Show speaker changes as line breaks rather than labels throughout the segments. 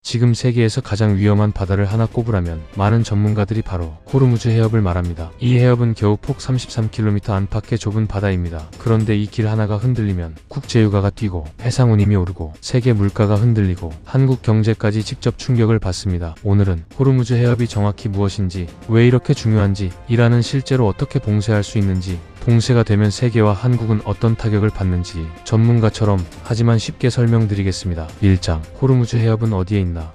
지금 세계에서 가장 위험한 바다를 하나 꼽으라면 많은 전문가들이 바로 호르무즈 해협을 말합니다. 이 해협은 겨우 폭 33km 안팎의 좁은 바다입니다. 그런데 이 길 하나가 흔들리면 국제유가가 뛰고 해상 운임이 오르고 세계 물가가 흔들리고 한국 경제까지 직접 충격을 받습니다. 오늘은 호르무즈 해협이 정확히 무엇인지, 왜 이렇게 중요한지, 이란은 실제로 어떻게 봉쇄할 수 있는지, 봉쇄가 되면 세계와 한국은 어떤 타격을 받는지 전문가처럼 하지만 쉽게 설명드리겠습니다. 1장. 호르무즈 해협은 어디에 있나?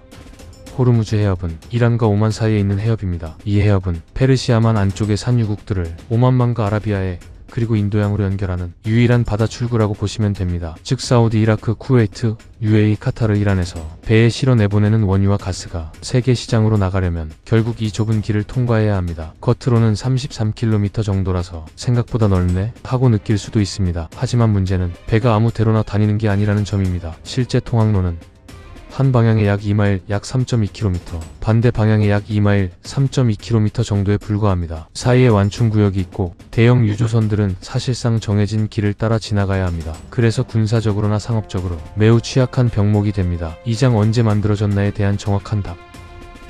호르무즈 해협은 이란과 오만 사이에 있는 해협입니다. 이 해협은 페르시아만 안쪽의 산유국들을 오만만과 아라비아에 그리고 인도양으로 연결하는 유일한 바다 출구라고 보시면 됩니다. 즉 사우디, 이라크, 쿠웨이트, UAE, 카타르, 이란에서 배에 실어 내보내는 원유와 가스가 세계 시장으로 나가려면 결국 이 좁은 길을 통과해야 합니다. 겉으로는 33km 정도라서 생각보다 넓네 하고 느낄 수도 있습니다. 하지만 문제는 배가 아무 데로나 다니는 게 아니라는 점입니다. 실제 통항로는 한 방향에 약 2마일 약 3.2km, 반대 방향에 약 2마일 3.2km 정도에 불과합니다. 사이에 완충구역이 있고 대형 유조선들은 사실상 정해진 길을 따라 지나가야 합니다. 그래서 군사적으로나 상업적으로 매우 취약한 병목이 됩니다. 이 장 언제 만들어졌나에 대한 정확한 답.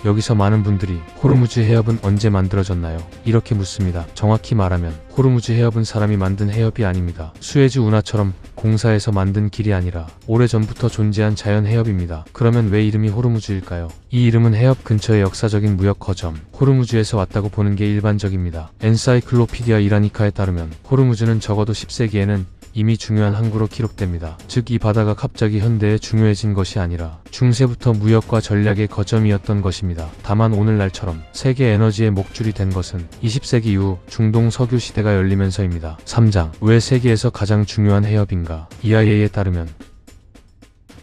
여기서 많은 분들이 호르무즈 해협은 언제 만들어졌나요? 이렇게 묻습니다. 정확히 말하면 호르무즈 해협은 사람이 만든 해협이 아닙니다. 수에즈 운하처럼 공사해서 만든 길이 아니라 오래전부터 존재한 자연 해협입니다. 그러면 왜 이름이 호르무즈일까요? 이 이름은 해협 근처의 역사적인 무역 거점 호르무즈에서 왔다고 보는 게 일반적입니다. 엔사이클로피디아 이라니카에 따르면 호르무즈는 적어도 10세기에는 이미 중요한 항구로 기록됩니다. 즉 이 바다가 갑자기 현대에 중요해진 것이 아니라 중세부터 무역과 전략의 거점이었던 것입니다. 다만 오늘날처럼 세계 에너지의 목줄이 된 것은 20세기 이후 중동 석유 시대가 열리면서입니다. 3장. 왜 세계에서 가장 중요한 해협인가? EIA에 따르면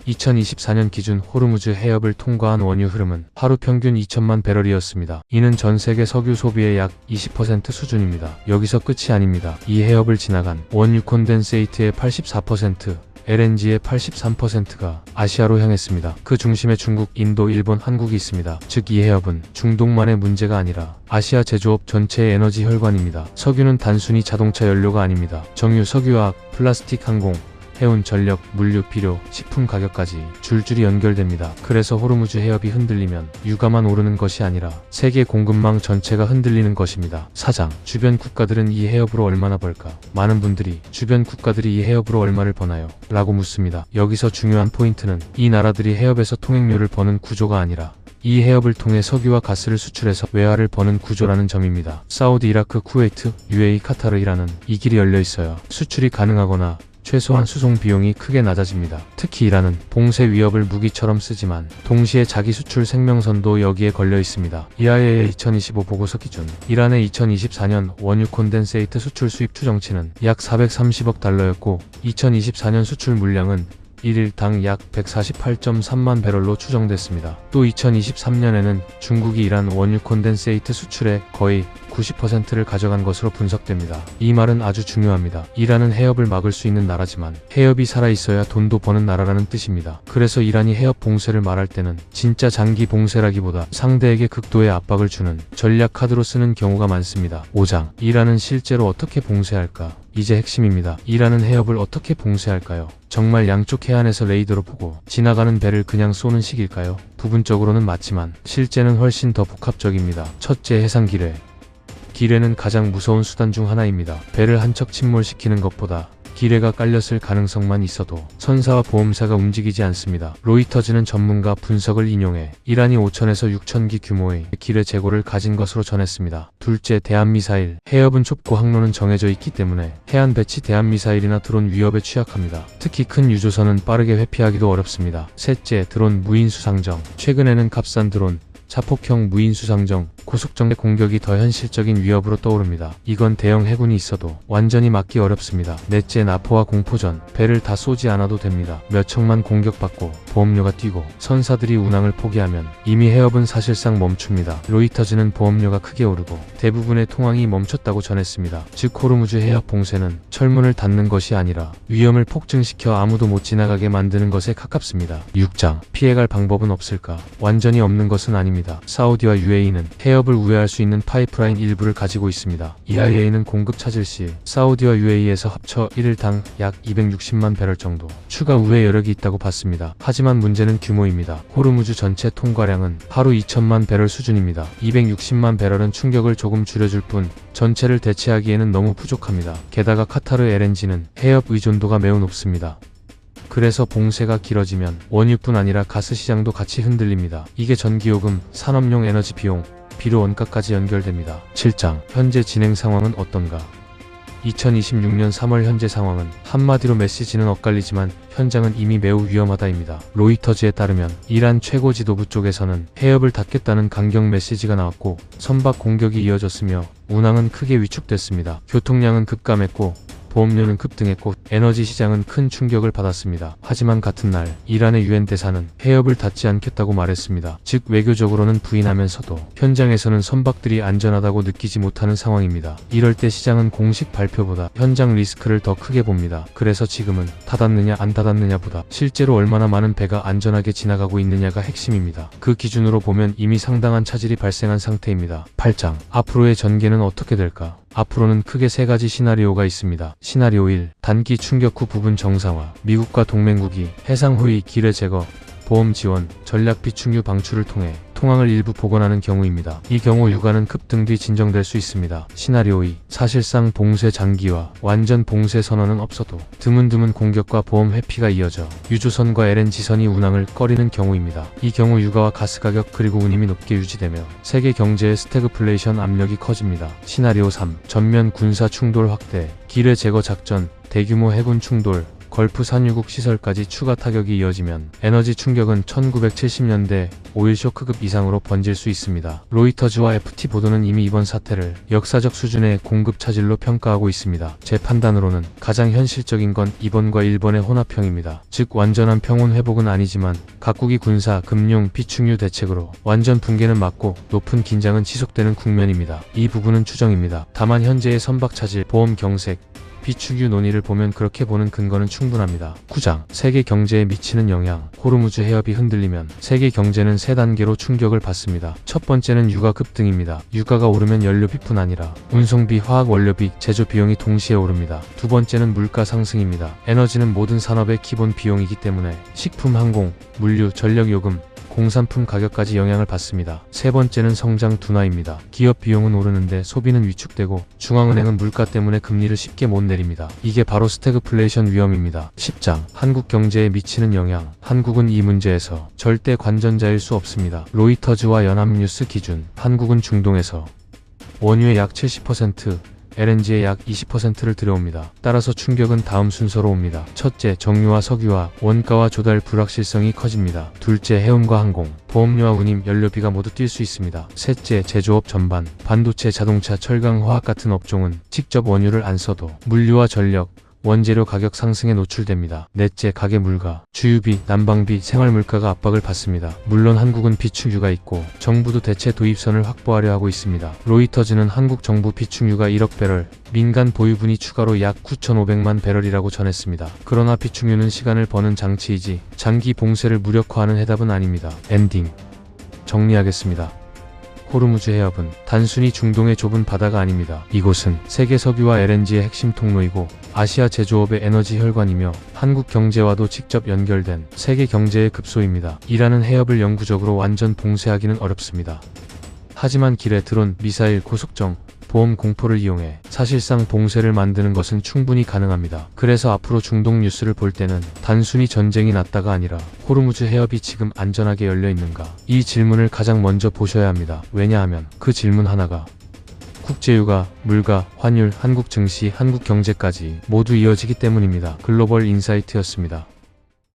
2024년 기준 호르무즈 해협을 통과한 원유 흐름은 하루 평균 2천만 배럴이었습니다. 이는 전 세계 석유 소비의 약 20% 수준입니다. 여기서 끝이 아닙니다. 이 해협을 지나간 원유 콘덴세이트의 84%, LNG의 83%가 아시아로 향했습니다. 그 중심에 중국, 인도, 일본, 한국이 있습니다. 즉 이 해협은 중동만의 문제가 아니라 아시아 제조업 전체의 에너지 혈관입니다. 석유는 단순히 자동차 연료가 아닙니다. 정유, 석유화학, 플라스틱, 항공, 해운, 전력, 물류, 비료, 식품 가격까지 줄줄이 연결됩니다. 그래서 호르무즈 해협이 흔들리면 유가만 오르는 것이 아니라 세계 공급망 전체가 흔들리는 것입니다. 4장. 주변 국가들은 이 해협으로 얼마나 벌까? 많은 분들이 주변 국가들이 이 해협으로 얼마를 버나요? 라고 묻습니다. 여기서 중요한 포인트는 이 나라들이 해협에서 통행료를 버는 구조가 아니라 이 해협을 통해 석유와 가스를 수출해서 외화를 버는 구조라는 점입니다. 사우디, 이라크, 쿠웨이트, UAE, 카타르, 이란은 이 길이 열려 있어야 수출이 가능하거나 최소한 수송 비용이 크게 낮아집니다. 특히 이란은 봉쇄 위협을 무기처럼 쓰지만 동시에 자기 수출 생명선도 여기에 걸려 있습니다. EIA의 2025 보고서 기준 이란의 2024년 원유 콘덴세이트 수출 수입 추정치는 약 430억 달러였고 2024년 수출 물량은 1일당 약 148.3만 배럴로 추정됐습니다. 또 2023년에는 중국이 이란 원유 콘덴세이트 수출의 거의 90%를 가져간 것으로 분석됩니다. 이 말은 아주 중요합니다. 이란은 해협을 막을 수 있는 나라지만 해협이 살아있어야 돈도 버는 나라라는 뜻입니다. 그래서 이란이 해협 봉쇄를 말할 때는 진짜 장기 봉쇄라기보다 상대에게 극도의 압박을 주는 전략 카드로 쓰는 경우가 많습니다. 5장. 이란은 실제로 어떻게 봉쇄할까? 이제 핵심입니다. 이란은 해협을 어떻게 봉쇄할까요? 정말 양쪽 해안에서 레이더로 보고 지나가는 배를 그냥 쏘는 식일까요? 부분적으로는 맞지만 실제는 훨씬 더 복합적입니다. 첫째, 해상기뢰. 기뢰는 가장 무서운 수단 중 하나입니다. 배를 한 척 침몰시키는 것보다 기뢰가 깔렸을 가능성만 있어도 선사와 보험사가 움직이지 않습니다. 로이터즈는 전문가 분석을 인용해 이란이 5,000에서 6,000기 규모의 기뢰 재고를 가진 것으로 전했습니다. 둘째, 대한미사일. 해협은 좁고 항로는 정해져 있기 때문에 해안 배치 대한미사일이나 드론 위협에 취약합니다. 특히 큰 유조선은 빠르게 회피하기도 어렵습니다. 셋째, 드론 무인수상정. 최근에는 값싼 드론, 자폭형 무인수상정, 고속정의 공격이 더 현실적인 위협으로 떠오릅니다. 이건 대형 해군이 있어도 완전히 막기 어렵습니다. 넷째, 나포와 공포전. 배를 다 쏘지 않아도 됩니다. 몇 척만 공격받고 보험료가 뛰고 선사들이 운항을 포기하면 이미 해협은 사실상 멈춥니다. 로이터즈는 보험료가 크게 오르고 대부분의 통항이 멈췄다고 전했습니다. 즉 호르무즈 해협 봉쇄는 철문을 닫는 것이 아니라 위험을 폭증시켜 아무도 못 지나가게 만드는 것에 가깝습니다. 6장. 피해갈 방법은 없을까? 완전히 없는 것은 아닙니다. 사우디와 UAE는 해협 해협을 우회할 수 있는 파이프라인 일부를 가지고 있습니다. EIA는 공급 찾을 시 사우디와 UAE에서 합쳐 1일당 약 260만 배럴 정도 추가 우회 여력이 있다고 봤습니다. 하지만 문제는 규모입니다. 호르무즈 전체 통과량은 하루 2천만 배럴 수준입니다. 260만 배럴은 충격을 조금 줄여줄 뿐 전체를 대체하기에는 너무 부족합니다. 게다가 카타르 LNG는 해협 의존도가 매우 높습니다. 그래서 봉쇄가 길어지면 원유뿐 아니라 가스 시장도 같이 흔들립니다. 이게 전기요금, 산업용 에너지 비용, 비료 원가까지 연결됩니다. 7장 현재 진행 상황은 어떤가? 2026년 3월 현재 상황은 한마디로 메시지는 엇갈리지만 현장은 이미 매우 위험하다입니다. 로이터즈에 따르면 이란 최고 지도부 쪽에서는 해협을 닫겠다는 강경 메시지가 나왔고 선박 공격이 이어졌으며 운항은 크게 위축됐습니다. 교통량은 급감했고 보험료는 급등했고 에너지 시장은 큰 충격을 받았습니다. 하지만 같은 날 이란의 유엔 대사는 해협을 닫지 않겠다고 말했습니다. 즉 외교적으로는 부인하면서도 현장에서는 선박들이 안전하다고 느끼지 못하는 상황입니다. 이럴 때 시장은 공식 발표보다 현장 리스크를 더 크게 봅니다. 그래서 지금은 닫았느냐 안 닫았느냐보다 실제로 얼마나 많은 배가 안전하게 지나가고 있느냐가 핵심입니다. 그 기준으로 보면 이미 상당한 차질이 발생한 상태입니다. 8장 앞으로의 전개는 어떻게 될까? 앞으로는 크게 세 가지 시나리오가 있습니다. 시나리오 1. 단기 충격 후 부분 정상화. 미국과 동맹국이 해상 호위, 기뢰 제거, 보험 지원, 전략 비축유 방출을 통해 통항을 일부 복원하는 경우입니다. 이 경우 유가는 급등 뒤 진정될 수 있습니다. 시나리오 2. 사실상 봉쇄 장기화, 완전 봉쇄 선언은 없어도 드문드문 공격과 보험 회피가 이어져 유조선과 LNG선이 운항을 꺼리는 경우입니다. 이 경우 유가와 가스 가격 그리고 운임이 높게 유지되며 세계 경제의 스태그플레이션 압력이 커집니다. 시나리오 3. 전면 군사 충돌 확대, 기뢰 제거 작전, 대규모 해군 충돌, 걸프 산유국 시설까지 추가 타격이 이어지면 에너지 충격은 1970년대 오일 쇼크급 이상으로 번질 수 있습니다. 로이터즈와 FT 보도는 이미 이번 사태를 역사적 수준의 공급 차질로 평가하고 있습니다. 제 판단으로는 가장 현실적인 건 이번과 일본의 혼합형입니다. 즉 완전한 평온 회복은 아니지만 각국이 군사, 금융, 비축유 대책으로 완전 붕괴는 막고 높은 긴장은 지속되는 국면입니다. 이 부분은 추정입니다. 다만 현재의 선박 차질, 보험 경색, 비축유 논의를 보면 그렇게 보는 근거는 충분합니다. 9장 세계 경제에 미치는 영향. 호르무즈 해협이 흔들리면 세계 경제는 세 단계로 충격을 받습니다. 첫 번째는 유가 급등입니다. 유가가 오르면 연료비뿐 아니라 운송비, 화학 원료비, 제조 비용이 동시에 오릅니다. 두 번째는 물가 상승입니다. 에너지는 모든 산업의 기본 비용이기 때문에 식품, 항공, 물류, 전력요금, 공산품 가격까지 영향을 받습니다. 세 번째는 성장 둔화입니다. 기업 비용은 오르는데 소비는 위축되고 중앙은행은 물가 때문에 금리를 쉽게 못 내립니다. 이게 바로 스태그플레이션 위험입니다. 10장 한국 경제에 미치는 영향. 한국은 이 문제에서 절대 관전자일 수 없습니다. 로이터즈와 연합뉴스 기준 한국은 중동에서 원유의 약 70%, LNG의 약 20%를 들여옵니다. 따라서 충격은 다음 순서로 옵니다. 첫째, 정유와 석유화, 원가와 조달 불확실성이 커집니다. 둘째, 해운과 항공, 보험료와 운임, 연료비가 모두 뛸 수 있습니다. 셋째, 제조업 전반, 반도체, 자동차, 철강, 화학 같은 업종은 직접 원유를 안 써도 물류와 전력, 원재료 가격 상승에 노출됩니다. 넷째, 가계 물가, 주유비, 난방비, 생활물가가 압박을 받습니다. 물론 한국은 비축유가 있고 정부도 대체 도입선을 확보하려 하고 있습니다. 로이터즈는 한국 정부 비축유가 1억 배럴, 민간 보유분이 추가로 약 9,500만 배럴이라고 전했습니다. 그러나 비축유는 시간을 버는 장치이지 장기 봉쇄를 무력화하는 해답은 아닙니다. 엔딩 정리하겠습니다. 호르무즈 해협은 단순히 중동의 좁은 바다가 아닙니다. 이곳은 세계 석유와 LNG의 핵심 통로이고 아시아 제조업의 에너지 혈관이며 한국 경제와도 직접 연결된 세계 경제의 급소입니다. 이라는 해협을 영구적으로 완전 봉쇄하기는 어렵습니다. 하지만 길에 드론, 미사일, 고속정, 보험 공포를 이용해 사실상 봉쇄를 만드는 것은 충분히 가능합니다. 그래서 앞으로 중동 뉴스를 볼 때는 단순히 전쟁이 났다가 아니라 호르무즈 해협이 지금 안전하게 열려 있는가? 이 질문을 가장 먼저 보셔야 합니다. 왜냐하면 그 질문 하나가 국제유가, 물가, 환율, 한국 증시, 한국 경제까지 모두 이어지기 때문입니다. 글로벌 인사이트였습니다.